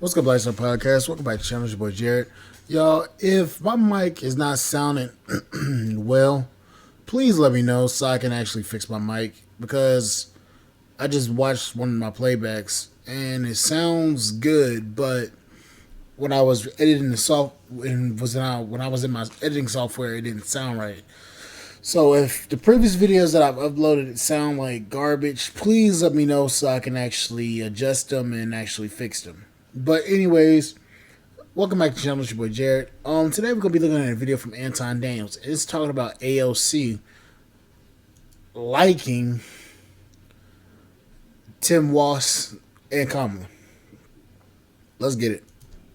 What's good, Black Star Podcast? Welcome back to the channel. It's your boy Jared. Y'all, if my mic is not sounding well, please let me know so I can actually fix my mic, because I just watched one of my playbacks and it sounds good, but when I was editing the when I was in my editing software, it didn't sound right. So if the previous videos that I've uploaded sound like garbage, please let me know so I can actually adjust them and actually fix them. But anyways, welcome back to the channel. It's your boy Jared. Today we're gonna be looking at a video from Anton Daniels. It's talking about AOC liking Tim Walz and Kamala. Let's get it.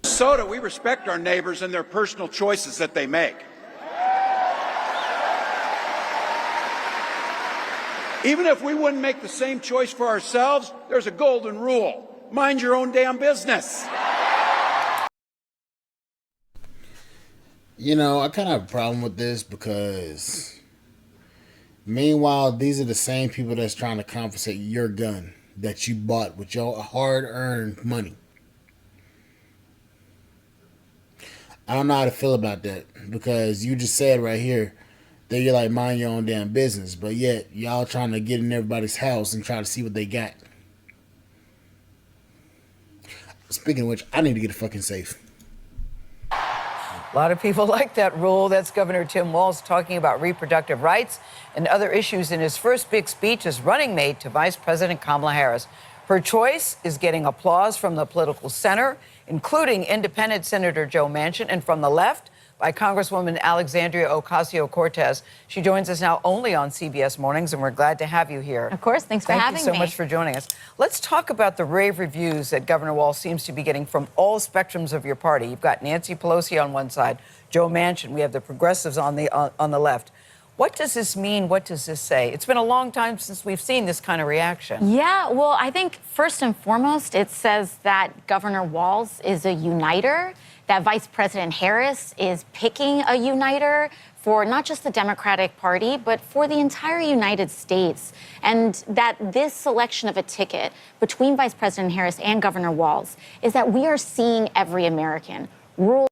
Minnesota, we respect our neighbors and their personal choices that they make. Even if we wouldn't make the same choice for ourselves, there's a golden rule. Mind your own damn business. You know, I kind of have a problem with this because meanwhile, these are the same people that's trying to confiscate your gun that you bought with your hard-earned money. I don't know how to feel about that, because you just said right here that you're like, mind your own damn business, but yet y'all trying to get in everybody's house and try to see what they got. Speaking of which, I need to get a fucking safe. A lot of people like that rule. That's Governor Tim Walz talking about reproductive rights and other issues in his first big speech as running mate to Vice President Kamala Harris. Her choice is getting applause from the political center, including independent Senator Joe Manchin, and from the left by Congresswoman Alexandria Ocasio-Cortez. She joins us now only on CBS Mornings, and we're glad to have you here. Of course. Thanks for having me. Thank you so much for joining us. Let's talk about the rave reviews that Governor Walz seems to be getting from all spectrums of your party. You've got Nancy Pelosi on one side, Joe Manchin. We have the progressives on the left. What does this mean? What does this say? It's been a long time since we've seen this kind of reaction. Yeah, well, I think first and foremost, it says that Governor Walz is a uniter, that Vice President Harris is picking a uniter for not just the Democratic Party, but for the entire United States. And that this selection of a ticket between Vice President Harris and Governor Walz is that we are seeing every American, rural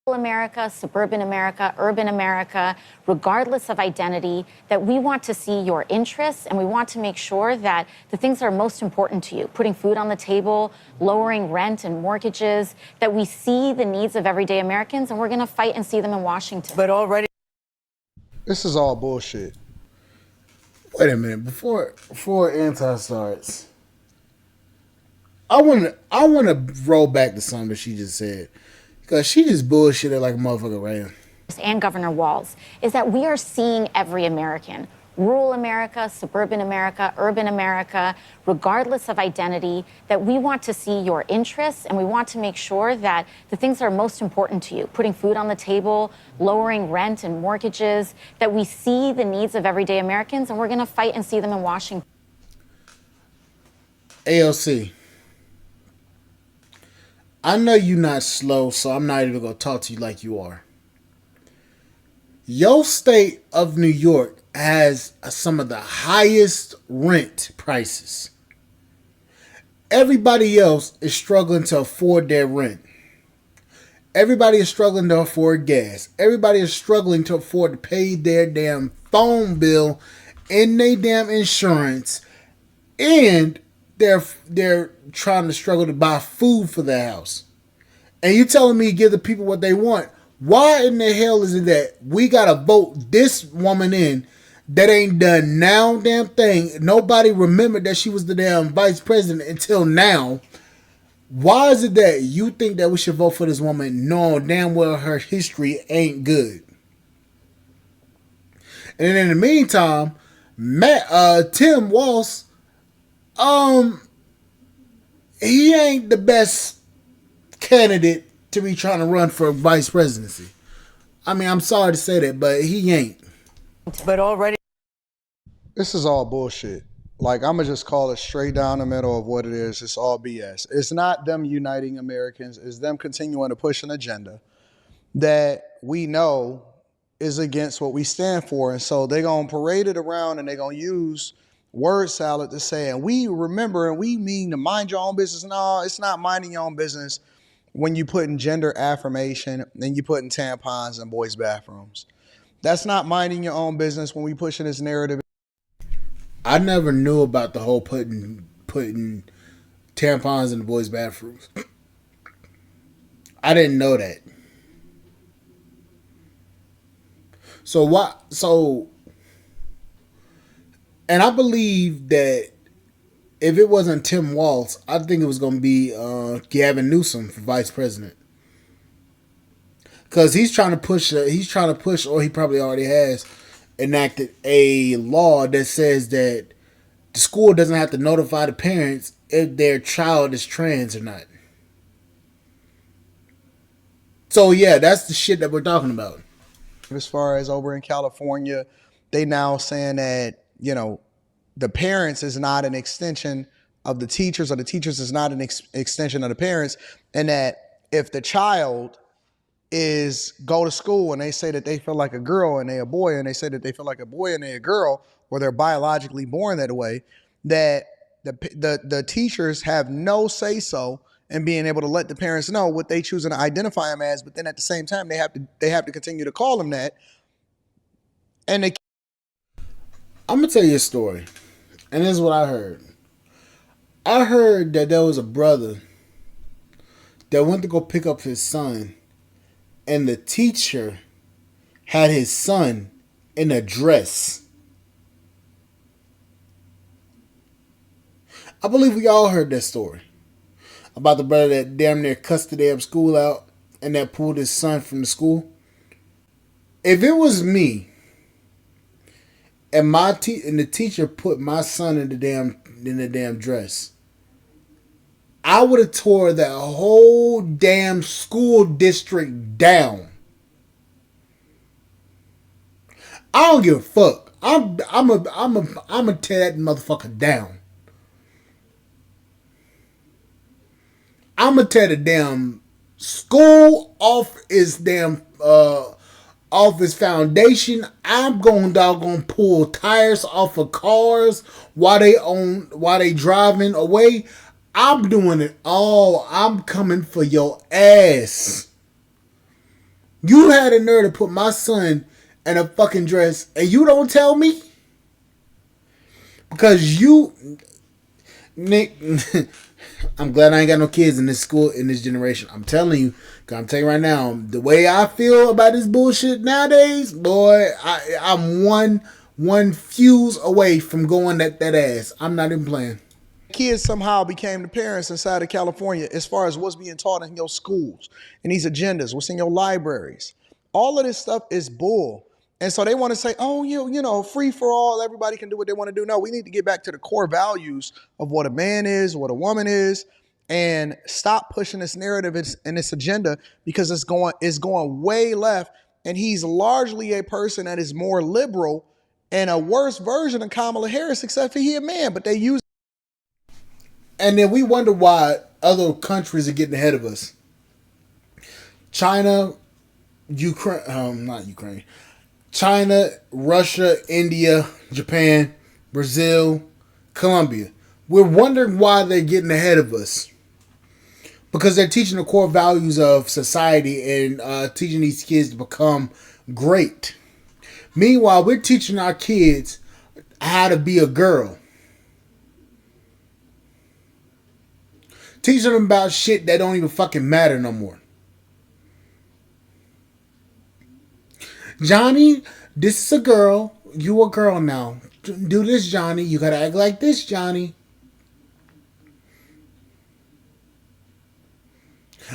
America, suburban America, urban America, regardless of identity, that we want to see your interests, and we want to make sure that the things that are most important to you, putting food on the table, lowering rent and mortgages, that we see the needs of everyday Americans, and we're going to fight and see them in Washington. But already, this is all bullshit. Wait a minute, before Anton starts, I wanna roll back to something that she just said. Because she just bullshitted like a motherfucker right now. And Governor Walz is that we are seeing every American, rural America, suburban America, urban America, regardless of identity, that we want to see your interests, and we want to make sure that the things that are most important to you, putting food on the table, lowering rent and mortgages, that we see the needs of everyday Americans, and we're going to fight and see them in Washington. AOC. I know you're not slow, so I'm not even going to talk to you like you are. Your state of New York has some of the highest rent prices. Everybody else is struggling to afford their rent. Everybody is struggling to afford gas. Everybody is struggling to afford to pay their damn phone bill and their damn insurance. And they're trying to struggle to buy food for the house. And you telling me give the people what they want. Why in the hell is it that we gotta vote this woman in that ain't done now damn thing? Nobody remembered that she was the damn vice president until now. Why is it that you think that we should vote for this woman knowing damn well her history ain't good? And then in the meantime, Tim Walz, he ain't the best candidate to be trying to run for vice presidency. I mean, I'm sorry to say that, but he ain't. but already. This is all bullshit. Like, I'm going to just call it straight down the middle of what it is. It's all BS. It's not them uniting Americans. It's them continuing to push an agenda that we know is against what we stand for. And so they're going to parade it around, and they're going to use word salad to say, and we remember, and we mean to mind your own business. No, it's not minding your own business. when you put in gender affirmation and you put in tampons in boys' bathrooms. That's not minding your own business when we pushing this narrative. I never knew about the whole putting tampons in the boys' bathrooms. I didn't know that. So what? So, and I believe that if it wasn't Tim Walz, I think it was going to be Gavin Newsom for vice president, because he's trying to push, or he probably already has enacted a law that says that the school doesn't have to notify the parents if their child is trans or not. So yeah, that's the shit that we're talking about. As far as over in California, they now saying that, you know, the parents is not an extension of the teachers, or the teachers is not an extension of the parents, and that if the child is go to school and they say that they feel like a girl and they a boy, and they say that they feel like a boy and they a girl, or they're biologically born that way, that the teachers have no say so in being able to let the parents know what they choosing to identify them as. But then at the same time, they have to continue to call them that. And I'm gonna tell you a story, and this is what I heard. I heard that there was a brother that went to go pick up his son, and the teacher had his son in a dress. I believe we all heard that story about the brother that damn near cussed the damn school out and that pulled his son from the school. If it was me and and the teacher put my son in the damn dress, I would have tore that whole damn school district down. I don't give a fuck. I'm a tear that motherfucker down. I'm gonna tear the damn school off its damn off its foundation. I'm going doggone pull tires off of cars while they driving away. I'm doing it all. I'm coming for your ass. You had a nerve to put my son in a fucking dress and you don't tell me? Because you, Nick, I'm glad I ain't got no kids in this school, in this generation. I'm telling you right now, the way I feel about this bullshit nowadays, boy, I'm one fuse away from going that ass. I'm not even playing. Kids somehow became the parents inside of California as far as what's being taught in your schools and these agendas, what's in your libraries. All of this stuff is bull. And so they want to say, oh, you know, free for all, everybody can do what they want to do. No, we need to get back to the core values of what a man is, what a woman is, and stop pushing this narrative and this agenda, because it's going way left. And he's largely a person that is more liberal and a worse version of Kamala Harris, except for he a man, but they use. And then we wonder why other countries are getting ahead of us. China, not Ukraine. China, Russia, India, Japan, Brazil, Colombia. We're wondering why they're getting ahead of us. Because they're teaching the core values of society and teaching these kids to become great. Meanwhile, we're teaching our kids how to be a girl. Teaching them about shit that don't even fucking matter no more. Johnny, this is a girl. You a girl now. Do this, Johnny. You gotta act like this, Johnny.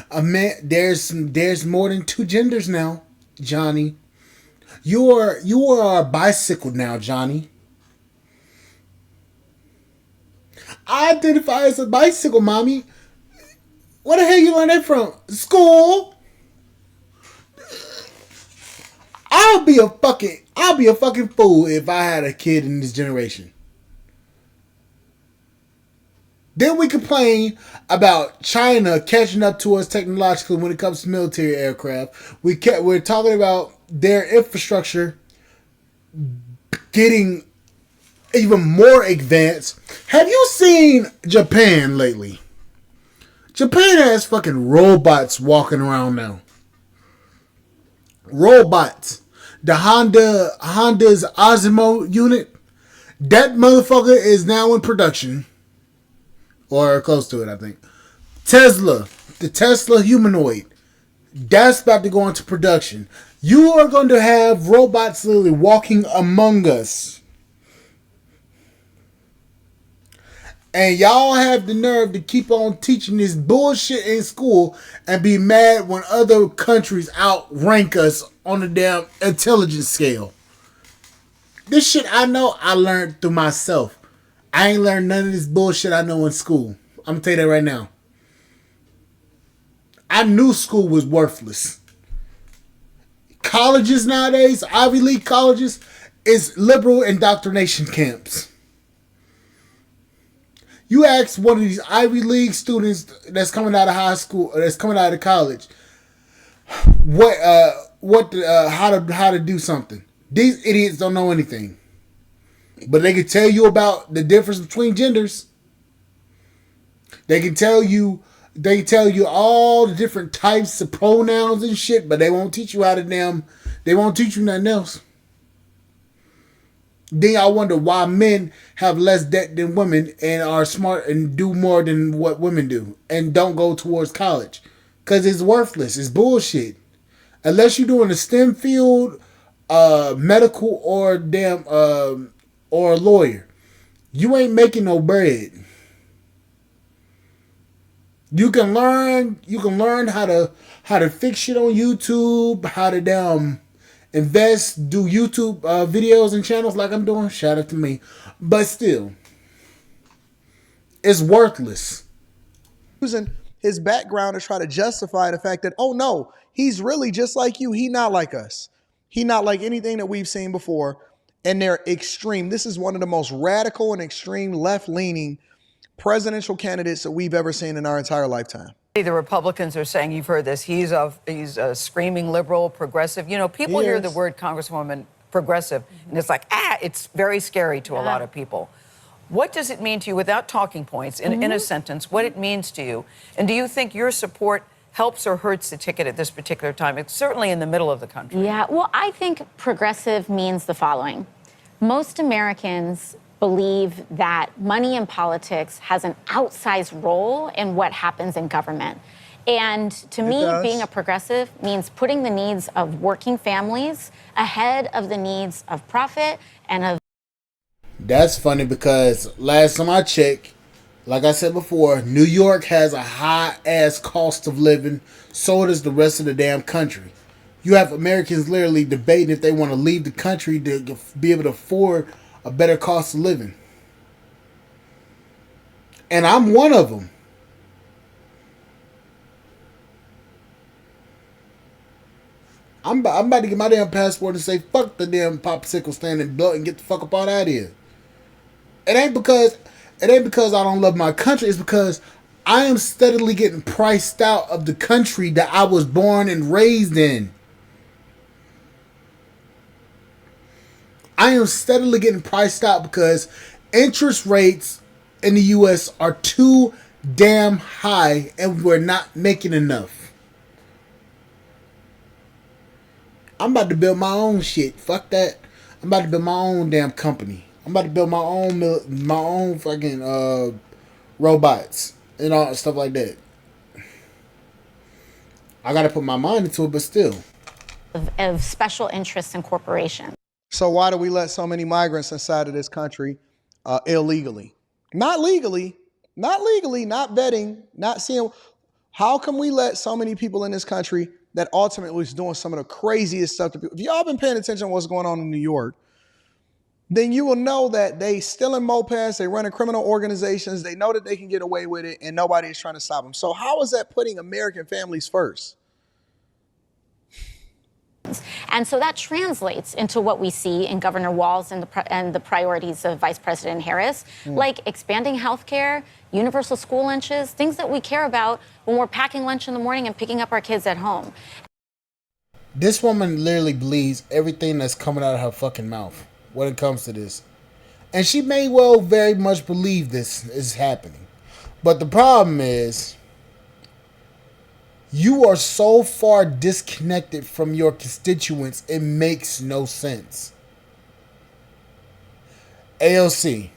A man, there's more than two genders now, Johnny. You are a bicycle now, Johnny. I identify as a bicycle, mommy. Where the hell you learn that from? School? I'll be a fucking fool if I had a kid in this generation. Then we complain about China catching up to us technologically when it comes to military aircraft. We're talking about their infrastructure getting even more advanced. Have you seen Japan lately? Japan has fucking robots walking around now. Robots. The Honda's Osmo unit, that motherfucker is now in production. Or close to it, I think. Tesla. The Tesla humanoid. That's about to go into production. You are going to have robots literally walking among us. And y'all have the nerve to keep on teaching this bullshit in school and be mad when other countries outrank us on the damn intelligence scale. This shit I know I learned through myself. I ain't learned none of this bullshit I know in school. I'm going to tell you that right now. I knew school was worthless. Colleges nowadays, Ivy League colleges, is liberal indoctrination camps. You ask one of these Ivy League students that's coming out of high school, or that's coming out of college, how to do something. These idiots don't know anything, but they can tell you about the difference between genders. They can tell you all the different types of pronouns and shit, but they won't teach you they won't teach you nothing else. Then I wonder why men have less debt than women and are smart and do more than what women do and don't go towards college. Because it's worthless. It's bullshit. Unless you're doing a STEM field, medical, or or a lawyer, you ain't making no bread. You can learn how to fix shit on YouTube, how to invest, do YouTube videos and channels like I'm doing. Shout out to me. But still, it's worthless. Using his background to try to justify the fact that, oh no, he's really just like you. He not like us. He not like anything that we've seen before. And they're extreme. This is one of the most radical and extreme left-leaning presidential candidates that we've ever seen in our entire lifetime. The Republicans are saying, you've heard this, he's a screaming liberal, progressive. You know, people hear the word Congresswoman progressive, and it's like, it's very scary to a lot of people. What does it mean to you, without talking points, in a sentence, what it means to you? And do you think your support helps or hurts the ticket at this particular time? It's certainly in the middle of the country. Yeah, well, I think progressive means the following. Most Americans believe that money in politics has an outsized role in what happens in government. And to me, being a progressive means putting the needs of working families ahead of the needs of profit and of... That's funny because last time I checked, like I said before, New York has a high-ass cost of living. So does the rest of the damn country. You have Americans literally debating if they want to leave the country to be able to afford a better cost of living. And I'm one of them. I'm about to get my damn passport and say, fuck the damn popsicle stand and blunt and get the fuck up out of here. It ain't because I don't love my country. It's because I am steadily getting priced out of the country that I was born and raised in. I am steadily getting priced out because interest rates in the U.S. are too damn high and we're not making enough. I'm about to build my own shit. Fuck that. I'm about to build my own damn company. I'm about to build my own fucking robots and all stuff like that. I gotta put my mind into it, but still. Of special interests and corporations. So why do we let so many migrants inside of this country illegally? Not legally, not vetting, not seeing. How come we let so many people in this country that ultimately is doing some of the craziest stuff to people? If y'all been paying attention to what's going on in New York, then you will know that they stealing mopeds, they running criminal organizations, they know that they can get away with it, and nobody is trying to stop them. So how is that putting American families first? And so that translates into what we see in Governor Walz and the priorities of Vice President Harris, like expanding health care, universal school lunches, things that we care about when we're packing lunch in the morning and picking up our kids at home. This woman literally believes everything that's coming out of her fucking mouth when it comes to this. And she may well very much believe this is happening. But the problem is, You are so far disconnected from your constituents, it makes no sense. AOC.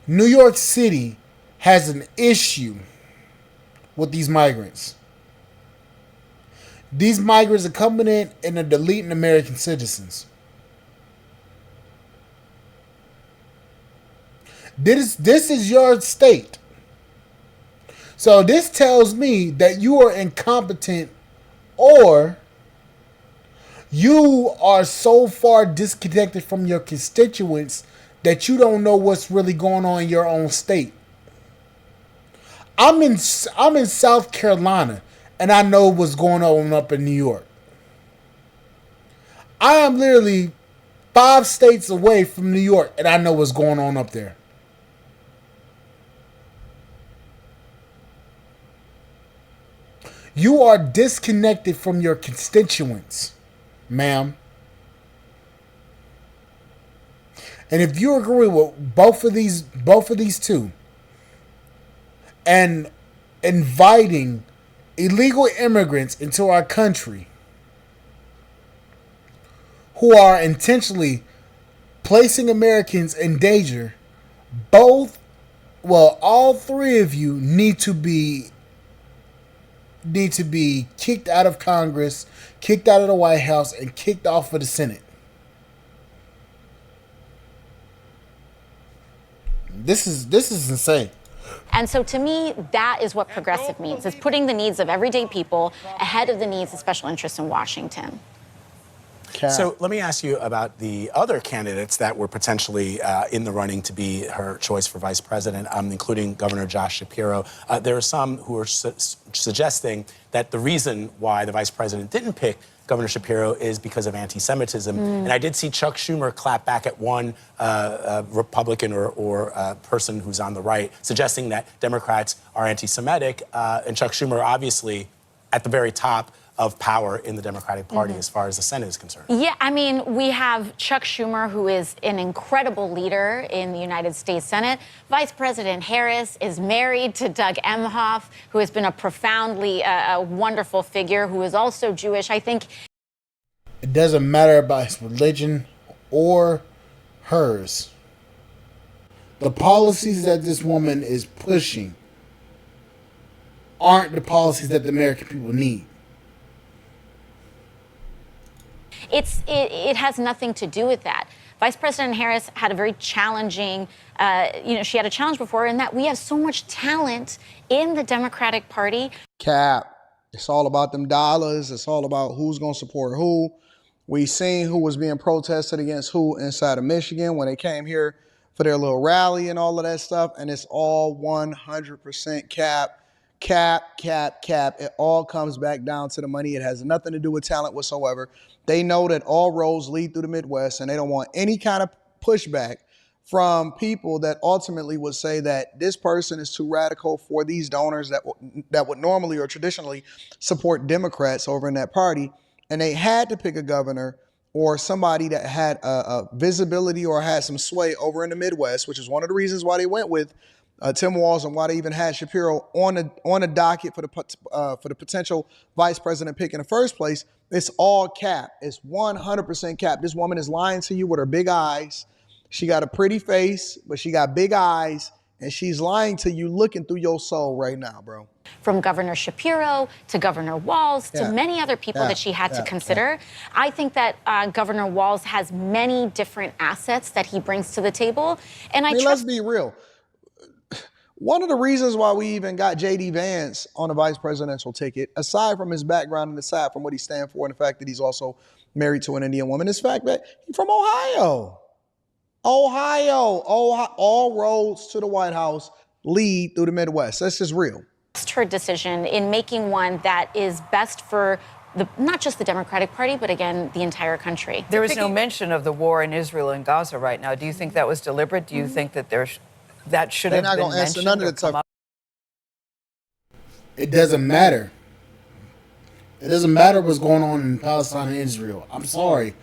New York City has an issue with these migrants. These migrants are coming in and are deleting American citizens. This is your state. So this tells me that you are incompetent, or you are so far disconnected from your constituents that you don't know what's really going on in your own state. I'm in South Carolina, and I know what's going on up in New York. I am literally 5 states away from New York, and I know what's going on up there. You are disconnected from your constituents, ma'am. And if you agree with both of these two, and inviting illegal immigrants into our country who are intentionally placing Americans in danger, all 3 of you need to be kicked out of Congress, kicked out of the White House, and kicked off of the Senate. This is insane. And so to me, that is what progressive means, is putting the needs of everyday people ahead of the needs of special interests in Washington. So let me ask you about the other candidates that were potentially in the running to be her choice for vice president, including Governor Josh Shapiro. There are some who are suggesting that the reason why the vice president didn't pick Governor Shapiro is because of anti-Semitism. And I did see Chuck Schumer clap back at one Republican or person who's on the right, suggesting that Democrats are anti-Semitic. And Chuck Schumer, obviously, at the very top of power in the Democratic Party as far as the Senate is concerned. Yeah, I mean, we have Chuck Schumer, who is an incredible leader in the United States Senate. Vice President Harris is married to Doug Emhoff, who has been a profoundly wonderful figure, who is also Jewish. I think it doesn't matter about his religion or hers. The policies that this woman is pushing aren't the policies that the American people need. It has nothing to do with that. Vice President Harris had a very challenging, she had a challenge before in that we have so much talent in the Democratic Party. Cap. It's all about them dollars. It's all about who's going to support who. We seen who was being protested against who inside of Michigan when they came here for their little rally and all of that stuff. And it's all 100% cap. Cap. It all comes back down to the money. It has nothing to do with talent whatsoever. They know that all roads lead through the Midwest, and they don't want any kind of pushback from people that ultimately would say that this person is too radical for these donors that would normally or traditionally support Democrats over in that party. And they had to pick a governor or somebody that had a visibility or had some sway over in the Midwest, which is one of the reasons why they went with Tim Walz and why they even had Shapiro on a docket for the potential vice president pick in the first place. It's all cap. It's 100% cap. This woman is lying to you with her big eyes. She got a pretty face, but she got big eyes, and she's lying to you looking through your soul right now, bro. From Governor Shapiro to Governor Walz to many other people that she had to consider. I think that Governor Walz has many different assets that he brings to the table. And I mean, let's be real. One of the reasons why we even got J.D. Vance on the vice presidential ticket, aside from his background and aside from what he stands for and the fact that he's also married to an Indian woman, is the fact that he's from Ohio. All roads to the White House lead through the Midwest. That's just real. Her decision in making one that is best for not just the Democratic Party, but again, the entire country. There is no mention of the war in Israel and Gaza right now. Do you think that was deliberate? Do you think that that should have been mentioned? They're not going to answer none of the tough. It doesn't matter. It doesn't matter what's going on in Palestine and Israel. I'm sorry.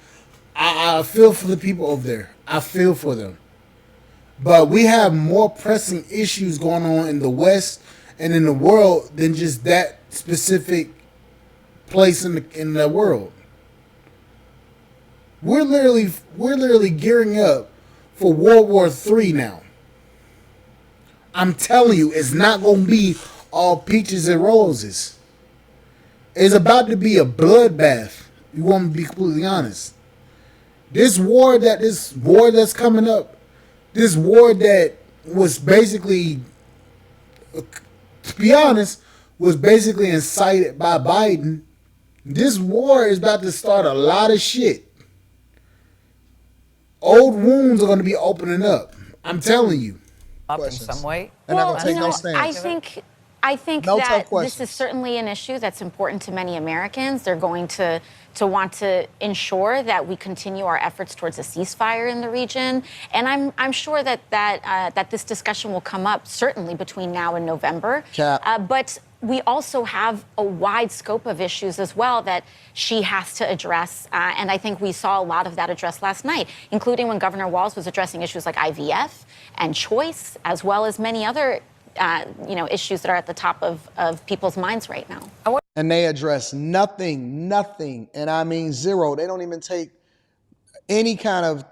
I feel for the people over there. I feel for them. But we have more pressing issues going on in the West and in the world than just that specific place in the world. We're literally gearing up for World War III now. I'm telling you, it's not gonna be all peaches and roses. It's about to be a bloodbath. You want me to be completely honest? This war that's coming up, this war that was basically, to be honest, was basically incited by Biden. This war is about to start a lot of shit. Old wounds are going to be opening up. I'm telling you. Up in some way. And Well, not gonna take no stance. I think No that tough this questions. is certainly an issue that's important to many Americans. They're going to want to ensure that we continue our efforts towards a ceasefire in the region, and I'm sure that this discussion will come up certainly between now and November. But we also have a wide scope of issues as well that she has to address, and I think we saw a lot of that addressed last night, including when Governor Walz was addressing issues like IVF and choice, as well as many other issues that are at the top of people's minds right now. And they address nothing, and I mean zero. They don't even take any kind of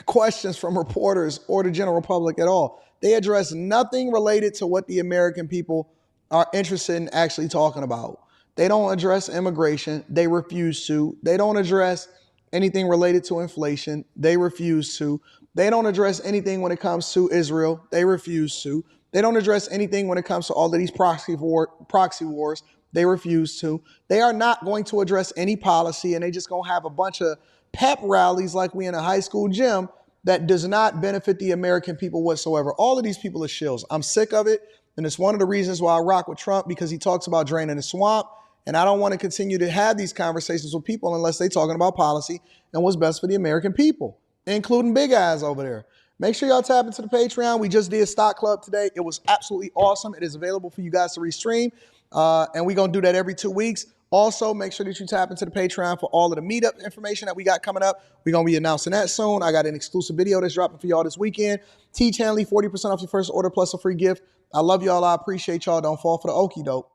questions from reporters or the general public at all. They address nothing related to what the American people are interested in actually talking about. They don't address immigration. They refuse to. They don't address anything related to inflation. They refuse to. They don't address anything when it comes to Israel. They refuse to. They don't address anything when it comes to all of these proxy wars. They refuse to. They are not going to address any policy, and they just going to have a bunch of pep rallies like we in a high school gym that does not benefit the American people whatsoever. All of these people are shills. I'm sick of it, and it's one of the reasons why I rock with Trump, because he talks about draining the swamp, and I don't want to continue to have these conversations with people unless they're talking about policy and what's best for the American people, including Big Eyes over there. Make sure y'all tap into the Patreon. We just did Stock Club today. It was absolutely awesome. It is available for you guys to restream, and we're going to do that every 2 weeks. Also, make sure that you tap into the Patreon for all of the meetup information that we got coming up. We're going to be announcing that soon. I got an exclusive video that's dropping for y'all this weekend. T-Chanley, 40% off your first order plus a free gift. I love y'all. I appreciate y'all. Don't fall for the okie doke.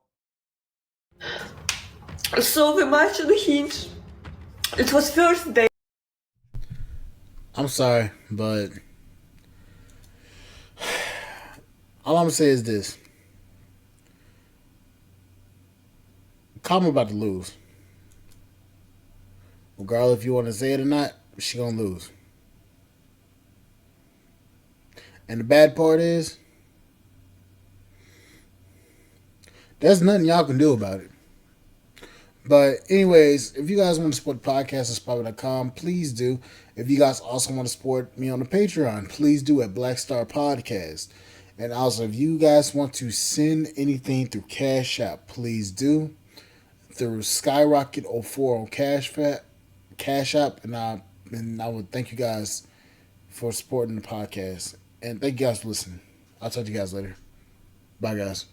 So we marched to the Hinge. It was first day. I'm sorry, but all I'm going to say is this. Kamala about to lose. Regardless if you want to say it or not, she going to lose. And the bad part is, there's nothing y'all can do about it. But anyways, if you guys want to support the podcast at Spotify.com, please do. If you guys also want to support me on the Patreon, please do at Black Star Podcast. And also, if you guys want to send anything through Cash App, please do. Through Skyrocket04 on Cash App. And I would thank you guys for supporting the podcast. And thank you guys for listening. I'll talk to you guys later. Bye, guys.